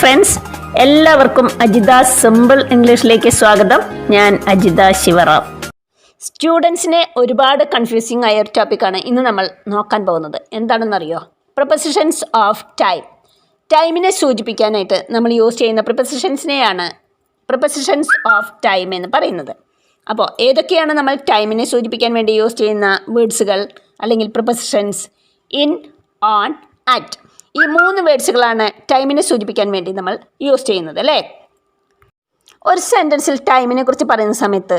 Friends, എല്ലാവർക്കും Ajitha simple ഇംഗ്ലീഷിലേക്ക് സ്വാഗതം. ഞാൻ അജിത ശിവറാം. സ്റ്റുഡൻസിനെ ഒരുപാട് കൺഫ്യൂസിങ് ആയ ഒരു ടോപ്പിക്കാണ് ഇന്ന് നമ്മൾ നോക്കാൻ പോകുന്നത്. എന്താണെന്നറിയോ? Prepositions of time. ടൈമിനെ സൂചിപ്പിക്കാനായിട്ട് നമ്മൾ യൂസ് ചെയ്യുന്ന പ്രിപ്പോസിഷൻസിനെയാണ് പ്രിപ്പോസിഷൻസ് ഓഫ് ടൈം എന്ന് പറയുന്നത്. അപ്പോൾ ഏതൊക്കെയാണ് നമ്മൾ ടൈമിനെ സൂചിപ്പിക്കാൻ വേണ്ടി യൂസ് ചെയ്യുന്ന വേർഡ്സുകൾ അല്ലെങ്കിൽ പ്രിപ്പോസിഷൻസ്? In, on, at. ഈ 3 വേർഡ്സുകളാണ് ടൈമിനെ സൂചിപ്പിക്കാൻ വേണ്ടി നമ്മൾ യൂസ് ചെയ്യുന്നത്, അല്ലേ? ഒരു സെൻറ്റൻസിൽ ടൈമിനെ കുറിച്ച് പറയുന്ന സമയത്ത്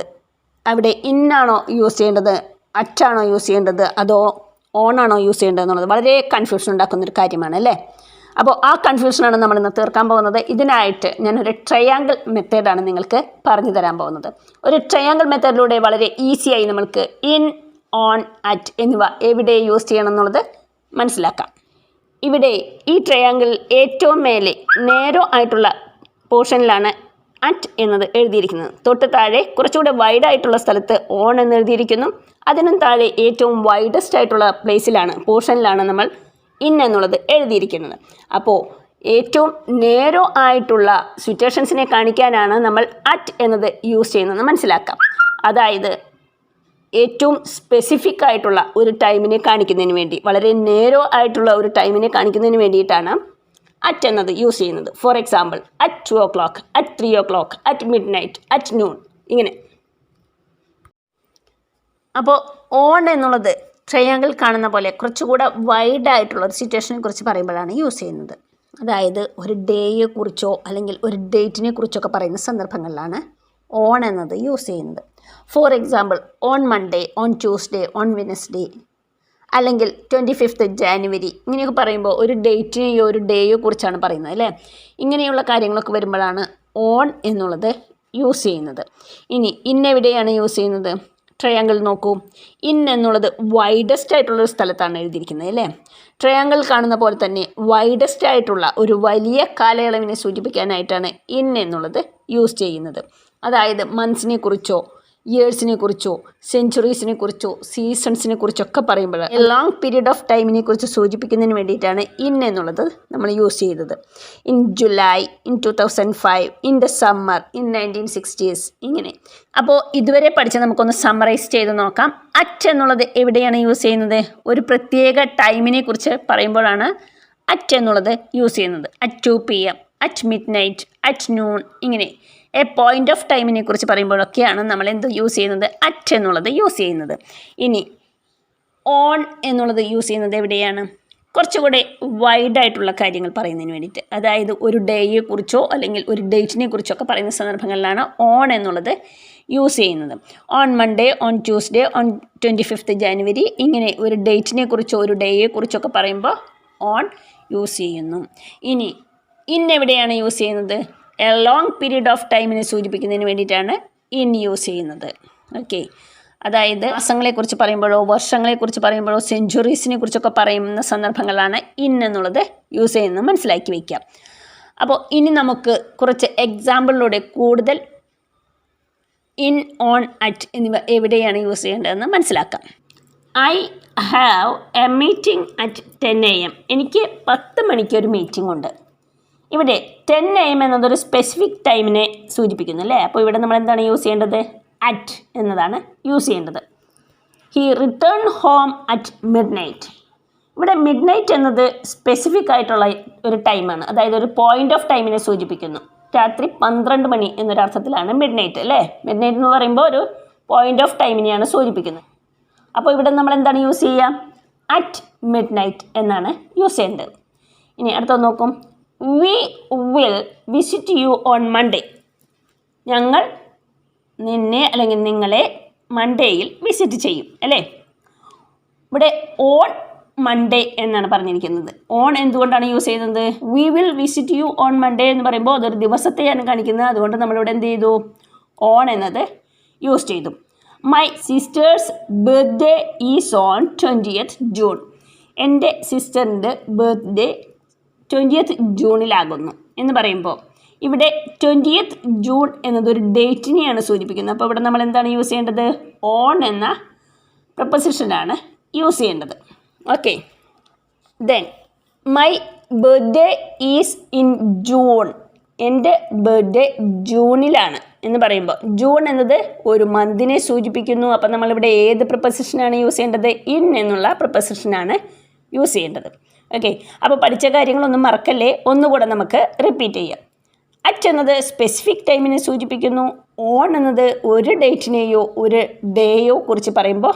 അവിടെ ഇന്നാണോ യൂസ് ചെയ്യേണ്ടത്, അറ്റാണോ യൂസ് ചെയ്യേണ്ടത്, അതോ ഓണാണോ യൂസ് ചെയ്യേണ്ടത് എന്നുള്ളത് വളരെ കൺഫ്യൂഷൻ ഉണ്ടാക്കുന്നൊരു കാര്യമാണ്, അല്ലേ? അപ്പോൾ ആ കൺഫ്യൂഷനാണ് നമ്മളിന്ന് തീർക്കാൻ പോകുന്നത്. ഇതിനായിട്ട് ഞാനൊരു ട്രയാങ്കിൾ മെത്തേഡാണ് നിങ്ങൾക്ക് പറഞ്ഞു തരാൻ പോകുന്നത്. ഒരു ട്രയാങ്കിൾ മെത്തേഡിലൂടെ വളരെ ഈസിയായി നമ്മൾക്ക് ഇൻ, ഓൺ, അറ്റ് എന്നിവ എവിടെ യൂസ് ചെയ്യണം എന്നുള്ളത് മനസ്സിലാക്കാം. ഇവിടെ ഈ ട്രയാങ്കിൾ ഏറ്റവും മേലെ നേരോ ആയിട്ടുള്ള പോർഷനിലാണ് അറ്റ് എന്നത് എഴുതിയിരിക്കുന്നത്. തൊട്ട് താഴെ കുറച്ചുകൂടെ വൈഡായിട്ടുള്ള സ്ഥലത്ത് ഓൺ എന്ന് എഴുതിയിരിക്കുന്നു. അതിനും താഴെ ഏറ്റവും വൈഡസ്റ്റ് ആയിട്ടുള്ള പോർഷനിലാണ് നമ്മൾ ഇൻ എന്നുള്ളത് എഴുതിയിരിക്കുന്നത്. അപ്പോൾ ഏറ്റവും നേരോ ആയിട്ടുള്ള സിറ്റുവേഷൻസിനെ കാണിക്കാനാണ് നമ്മൾ അറ്റ് എന്നത് യൂസ് ചെയ്യുന്നത് മനസ്സിലാക്കാം. അതായത് ഏറ്റവും സ്പെസിഫിക് ആയിട്ടുള്ള ഒരു ടൈമിനെ കാണിക്കുന്നതിന് വേണ്ടി, വളരെ നേരോ ആയിട്ടുള്ള ഒരു ടൈമിനെ കാണിക്കുന്നതിന് വേണ്ടിയിട്ടാണ് അറ്റ് എന്നത് യൂസ് ചെയ്യുന്നത്. For example, at 2 o'clock, at 3 o'clock, at mid night, at noon, ഇങ്ങനെ. അപ്പോൾ ഓൺ എന്നുള്ളത് ട്രയാങ്കിൾ കാണുന്ന പോലെ കുറച്ചുകൂടെ വൈഡായിട്ടുള്ള ഒരു സിറ്റുവേഷനെ കുറിച്ച് പറയുമ്പോഴാണ് യൂസ് ചെയ്യുന്നത്. അതായത് ഒരു ഡേയെ കുറിച്ചോ അല്ലെങ്കിൽ ഒരു ഡേറ്റിനെ കുറിച്ചൊക്കെ പറയുന്ന സന്ദർഭങ്ങളിലാണ് ഓൺ എന്നത് യൂസ് ചെയ്യുന്നത്. For example, on Monday, on Tuesday, on Wednesday, അല്ലെങ്കിൽ 25th January, ഇങ്ങനെയൊക്കെ പറയുമ്പോൾ ഒരു ഡേറ്റിനെയോ ഒരു ഡേയോ കുറിച്ചാണ് പറയുന്നത്, അല്ലേ? ഇങ്ങനെയുള്ള കാര്യങ്ങളൊക്കെ വരുമ്പോഴാണ് ഓൺ എന്നുള്ളത് യൂസ് ചെയ്യുന്നത്. ഇനി ഇന്നെവിടെയാണ് യൂസ് ചെയ്യുന്നത്? ട്രയാങ്കിൾ നോക്കൂ. ഇൻ എന്നുള്ളത് വൈഡസ്റ്റ് ആയിട്ടുള്ളൊരു സ്ഥലത്താണ് എഴുതിയിരിക്കുന്നത്, അല്ലേ? ട്രയാങ്കിൾ കാണുന്ന പോലെ തന്നെ വൈഡസ്റ്റ് ആയിട്ടുള്ള ഒരു വലിയ കാലയളവിനെ സൂചിപ്പിക്കാനായിട്ടാണ് ഇൻ എന്നുള്ളത് യൂസ് ചെയ്യുന്നത്. അതായത് മന്ത്സിനെ കുറിച്ചോ ഇയേഴ്സിനെ കുറിച്ചോ സെഞ്ച്വറീസിനെ കുറിച്ചോ സീസൺസിനെ കുറിച്ചൊക്കെ പറയുമ്പോൾ ലോങ് പീരീഡ് ഓഫ് ടൈമിനെ കുറിച്ച് സൂചിപ്പിക്കുന്നതിന് വേണ്ടിയിട്ടാണ് ഇൻ എന്നുള്ളത് നമ്മൾ യൂസ് ചെയ്തത്. In July, in 2005, in the summer, in 1960s, ഇങ്ങനെ. അപ്പോൾ ഇതുവരെ പഠിച്ച നമുക്കൊന്ന് സമ്മറൈസ് ചെയ്ത് നോക്കാം. അറ്റ് എന്നുള്ളത് എവിടെയാണ് യൂസ് ചെയ്യുന്നത്? ഒരു പ്രത്യേക ടൈമിനെ കുറിച്ച് പറയുമ്പോഴാണ് അറ്റ് എന്നുള്ളത് യൂസ് ചെയ്യുന്നത്. At 2 PM, at mid night, at noon, ഇങ്ങനെ. എ പോയിൻ്റ് ഓഫ് ടൈമിനെ കുറിച്ച് പറയുമ്പോഴൊക്കെയാണ് നമ്മൾ എന്ത് യൂസ് ചെയ്യുന്നത്? അറ്റ് എന്നുള്ളത് യൂസ് ചെയ്യുന്നത്. ഇനി ഓൺ എന്നുള്ളത് യൂസ് ചെയ്യുന്നത് എവിടെയാണ്? കുറച്ചുകൂടെ വൈഡായിട്ടുള്ള കാര്യങ്ങൾ പറയുന്നതിന് വേണ്ടിയിട്ട്. അതായത് ഒരു ഡേയെ കുറിച്ചോ അല്ലെങ്കിൽ ഒരു ഡേറ്റിനെ കുറിച്ചൊക്കെ പറയുന്ന സന്ദർഭങ്ങളിലാണ് ഓൺ എന്നുള്ളത് യൂസ് ചെയ്യുന്നത്. On Monday, on Tuesday, on 25th January, ഇങ്ങനെ ഒരു ഡേറ്റിനെ കുറിച്ചോ ഒരു ഡേയെ കുറിച്ചൊക്കെ പറയുമ്പോൾ ഓൺ യൂസ് ചെയ്യുന്നു. ഇനി ഇൻ എവിടെയാണ് യൂസ് ചെയ്യുന്നത്? എ ലോങ് പീരീഡ് ഓഫ് ടൈമിനെ സൂചിപ്പിക്കുന്നതിന് വേണ്ടിയിട്ടാണ് ഇൻ യൂസ് ചെയ്യുന്നത്. ഓക്കെ. അതായത് മാസങ്ങളെക്കുറിച്ച് പറയുമ്പോഴോ വർഷങ്ങളെക്കുറിച്ച് പറയുമ്പോഴോ സെഞ്ച്വറീസിനെ കുറിച്ചൊക്കെ പറയുന്ന സന്ദർഭങ്ങളിലാണ് ഇൻ എന്നുള്ളത് യൂസ് ചെയ്യുന്നത് മനസ്സിലാക്കി വയ്ക്കാം. അപ്പോൾ ഇനി നമുക്ക് കുറച്ച് എക്സാമ്പിളിലൂടെ കൂടുതൽ ഇൻ, ഓൺ, അറ്റ് എന്നിവ എവിടെയാണ് യൂസ് ചെയ്യേണ്ടതെന്ന് മനസ്സിലാക്കാം. I have A meeting at 10 AM. എനിക്ക് 10 മണിക്ക് ഒരു മീറ്റിംഗ് ഉണ്ട്. ഇവിടെ 10 AM എന്നതൊരു സ്പെസിഫിക് ടൈമിനെ സൂചിപ്പിക്കുന്നു, അല്ലേ? അപ്പോൾ ഇവിടെ നമ്മൾ എന്താണ് യൂസ് ചെയ്യേണ്ടത്? അറ്റ് എന്നതാണ് യൂസ് ചെയ്യേണ്ടത്. He return home at mid night. ഇവിടെ മിഡ് നൈറ്റ് എന്നത് സ്പെസിഫിക് ആയിട്ടുള്ള ഒരു ടൈമാണ്. അതായത് ഒരു പോയിൻ്റ് ഓഫ് ടൈമിനെ സൂചിപ്പിക്കുന്നു. രാത്രി 12 മണി എന്നൊരർത്ഥത്തിലാണ് മിഡ് നൈറ്റ്, അല്ലേ? മിഡ് നൈറ്റ് എന്ന് പറയുമ്പോൾ ഒരു പോയിൻ്റ് ഓഫ് ടൈമിനെയാണ് സൂചിപ്പിക്കുന്നത്. അപ്പോൾ ഇവിടെ നമ്മൾ എന്താണ് യൂസ് ചെയ്യുക? അറ്റ് മിഡ് നൈറ്റ് എന്നാണ് യൂസ് ചെയ്യേണ്ടത്. ഇനി അടുത്ത നോക്കും. We will visit you on Monday. ഞങ്ങൾ നിന്നെ അല്ലെങ്കിൽ നിങ്ങളെ മൺഡേയിൽ വിസിറ്റ് ചെയ്യും, അല്ലേ? ഇവിടെ ഓൺ മൺഡേ എന്നാണ് പറഞ്ഞിരിക്കുന്നത്. ഓൺ എന്തുകൊണ്ടാണ് യൂസ് ചെയ്യുന്നത്? We will visit you on Monday എന്ന് പറയുമ്പോൾ അതൊരു ദിവസത്തെയാണ് കാണിക്കുന്നത്. അതുകൊണ്ട് നമ്മളിവിടെ എന്ത് ചെയ്തു? ഓൺ എന്നത് യൂസ് ചെയ്തു. My sisters birthday is on 20th June. എൻ്റെ സിസ്റ്ററിൻ്റെ ബർത്ത്ഡേ 20th Juneലാകുന്നു എന്ന് പറയുമ്പോൾ ഇവിടെ 20th June എന്നതൊരു ഡേറ്റിനെയാണ് സൂചിപ്പിക്കുന്നത്. അപ്പോൾ ഇവിടെ നമ്മൾ എന്താണ് യൂസ് ചെയ്യേണ്ടത്? ഓൺ എന്ന പ്രപ്പോസിഷനാണ് യൂസ് ചെയ്യേണ്ടത്. Okay. Then my birthday is in June. എൻ്റെ ബർത്ത്ഡേ ജൂണിലാണ് എന്ന് പറയുമ്പോൾ ജൂൺ എന്നത് ഒരു മന്തിനെ സൂചിപ്പിക്കുന്നു. അപ്പം നമ്മളിവിടെ ഏത് പ്രിപ്പസിഷനാണ് യൂസ് ചെയ്യേണ്ടത്? ഇൻ എന്നുള്ള പ്രിപ്പസിഷനാണ് യൂസ് ചെയ്യേണ്ടത്. ഓക്കെ, അപ്പോൾ പഠിച്ച കാര്യങ്ങളൊന്നും മറക്കല്ലേ, ഒന്നുകൂടെ നമുക്ക് റിപ്പീറ്റ് ചെയ്യാം. അറ്റ് എന്നത് സ്പെസിഫിക് ടൈമിനെ സൂചിപ്പിക്കുന്നു. ഓൺ എന്നത് ഒരു ഡേറ്റിനെയോ ഒരു ഡേയോ കുറിച്ച് പറയുമ്പോൾ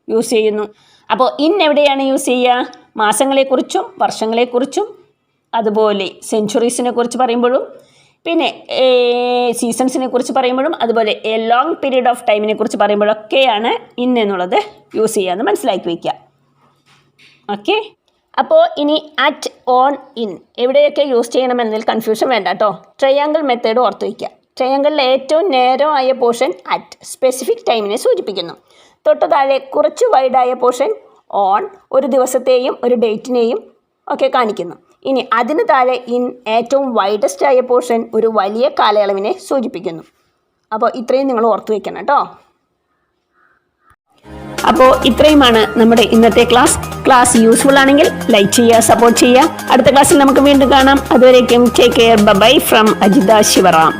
യൂസ് ചെയ്യുന്നു. അപ്പോൾ ഇൻ എവിടെയാണ് യൂസ് ചെയ്യുക? മാസങ്ങളെക്കുറിച്ചും വർഷങ്ങളെക്കുറിച്ചും അതുപോലെ സെഞ്ച്വറീസിനെ കുറിച്ച് പറയുമ്പോഴും പിന്നെ സീസൺസിനെ കുറിച്ച് പറയുമ്പോഴും അതുപോലെ എ ലോങ് പീരീഡ് ഓഫ് ടൈമിനെ കുറിച്ച് പറയുമ്പോഴൊക്കെയാണ് ഇൻ എന്നുള്ളത് യൂസ് ചെയ്യാമെന്ന് മനസ്സിലാക്കി വയ്ക്കുക. ഓക്കെ, അപ്പോൾ ഇനി അറ്റ്, ഓൺ, ഇൻ എവിടെയൊക്കെ യൂസ് ചെയ്യണമെന്നതിൽ കൺഫ്യൂഷൻ വേണ്ട കേട്ടോ. ട്രയാങ്കിൾ മെത്തേഡ് ഓർത്ത് വയ്ക്കുക. ട്രയാങ്കിളിലെ ഏറ്റവും നേരോ ആയ പോർഷൻ അറ്റ് സ്പെസിഫിക് ടൈമിനെ സൂചിപ്പിക്കുന്നു. തൊട്ട് താഴെ കുറച്ച് വൈഡായ പോർഷൻ ഓൺ ഒരു ദിവസത്തെയും ഒരു ഡേറ്റിനെയും ഒക്കെ കാണിക്കുന്നു. ഇനി അതിന് താഴെ ഇൻ ഏറ്റവും വൈഡസ്റ്റ് ആയ പോർഷൻ ഒരു വലിയ കാലയളവിനെ സൂചിപ്പിക്കുന്നു. അപ്പോൾ ഇത്രയും നിങ്ങൾ ഓർത്ത് വയ്ക്കണം കേട്ടോ. അപ്പോൾ ഇത്രയുമാണ് നമ്മുടെ ഇന്നത്തെ ക്ലാസ് യൂസ്ഫുൾ ആണെങ്കിൽ ലൈക്ക് ചെയ്യുക, സപ്പോർട്ട് ചെയ്യുക. അടുത്ത ക്ലാസ്സിൽ നമുക്ക് വീണ്ടും കാണാം. അതുവരേക്കും take care. Bye from Ajitha Sivaram.